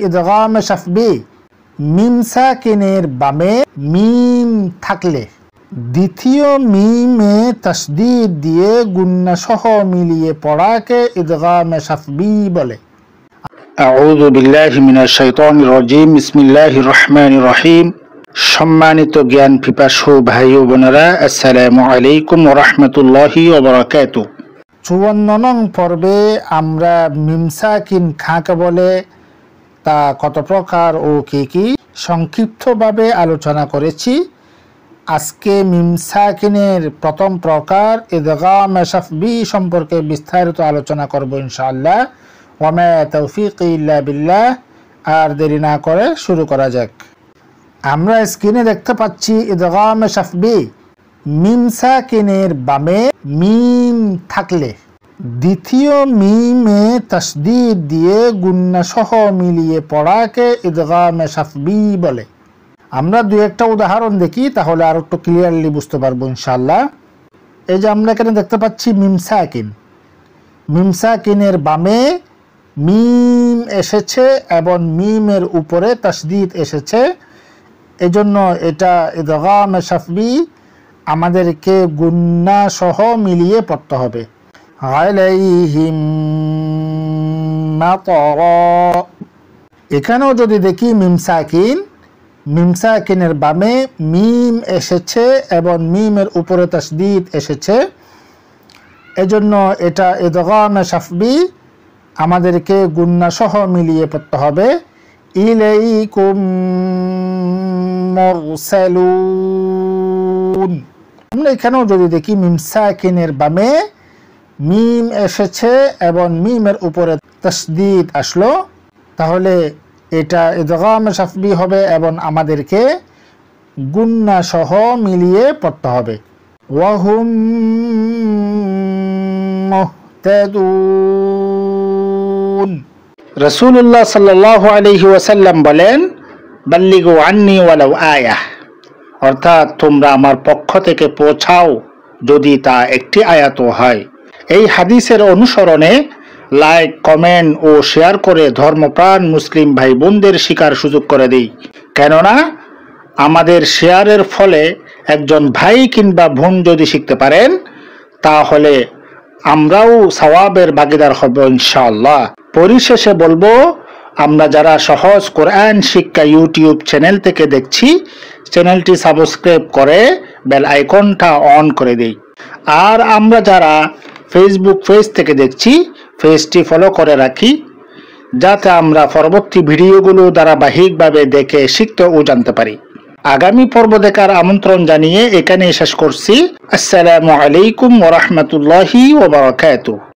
ইদগাম শাফবি, মিম সাকিনের বামে মিম থাকলে দ্বিতীয় মিমে তাসদীদ দিয়ে গুন্না সহ মিলিয়ে পড়াকে ইদগাম শাফবি বলে। আউযু বিল্লাহি মিনাশ শাইতানির রাজিম। বিসমিল্লাহির রহমানির রহিম। সম্মানিত জ্ঞান পিপাসু ভাই ও বোনেরা, আসসালামু আলাইকুম ওয়া রাহমাতুল্লাহি ওয়া বারাকাতুহু। 54 নং পর্বে আমরা মিম সাকিন কাকে বলে, তা কত প্রকার ও কি কি সংক্ষিপ্তভাবে আলোচনা করেছি। আজকে মিম সাকিনের প্রথম প্রকার ইদগাম শাফবি সম্পর্কে বিস্তারিত আলোচনা করব ইনশাআল্লাহ। ওয়া মা তাওফীকি ইল্লা বিল্লাহ। আর দেরি না করে শুরু করা যাক। আমরা স্ক্রিনে দেখতে পাচ্ছি ইদগাম শাফবি, মিম সাকিনের বামে মিম থাকলে দ্বিতীয় মিমে তাসদীদ দিয়ে গুন্না সহ মিলিয়ে পড়াকে ইদগাম শাফবি বলে। আমরা দুই একটা উদাহরণ দেখি, তাহলে আর একটু ক্লিয়ারলি বুঝতে পারবো ইনশাআল্লাহ। এই যে আমরা এখানে দেখতে পাচ্ছি মিম সাকিন, মিম সাকিনের বামে মিম এসেছে এবং মিমের উপরে তাসদীদ এসেছে, এজন্য এটা ইদগাম শাফবি আমাদেরকে গুন্না সহ মিলিয়ে পড়তে হবে। আলাইহিম মাতারা। এখানেও যদি দেখি মিম সাকিন, মিম সাকিনের বামে মিম এসেছে এবং মিমের উপরে তাসদীদ এসেছে, এজন্য এটা ইদগাম শাফবি আমাদেরকে গুন্না সহ মিলিয়ে পড়তে হবে। ইলাইকুম মুরসালুন। আমরা এখানেও যদি দেখি মিম সাকিনের বামে মিম এসেছে এবং মিমের উপরে তাসদীদ আসলো, তাহলে এটা ইদগাম শাফবি হবে এবং আমাদেরকে গুন্না সহ মিলিয়ে পড়তে হবে। ওয়া হুম মুহতাদুন। রাসূলুল্লাহ সাল্লাল্লাহু আলাইহি ওয়াসাল্লাম বলেন, বাল্লিগু আন্নি ওয়ালাউ আয়াহ, অর্থাৎ তোমরা আমার পক্ষ থেকে পৌঁছাও যদি তা একটি আয়াতও হয়। এই হাদিসের অনুসরণে লাইক, কমেন্ট ও শেয়ার করে ধর্মপ্রাণ মুসলিম ভাই বোনদের শিকার সুযোগ করে দিই। কেননা আমাদের শেয়ারের ফলে একজন ভাই কিংবা বোন যদি শিখতে পারেন, তাহলে আমরাও সওয়াবের ভাগীদার হব ইনশাআল্লাহ। পরিশেষে বলবো, আমরা যারা সহজ কোরআন শিক্ষা ইউটিউব চ্যানেল থেকে দেখছি, চ্যানেলটি সাবস্ক্রাইব করে বেল আইকনটা অন করে দিই। আর আমরা যারা ফেসবুক পেজ থেকে দেখছি, পেজটি ফলো করে রাখি, যাতে আমরা পরবর্তী ভিডিওগুলো ধারাবাহিকভাবে দেখে শিখতে ও জানতে পারি। আগামী পর্ব দেখার আমন্ত্রণ জানিয়ে এখানেই শেষ করছি। আসসালামু আলাইকুম ওয়া রাহমাতুল্লাহি ওয়া বারাকাতুহু।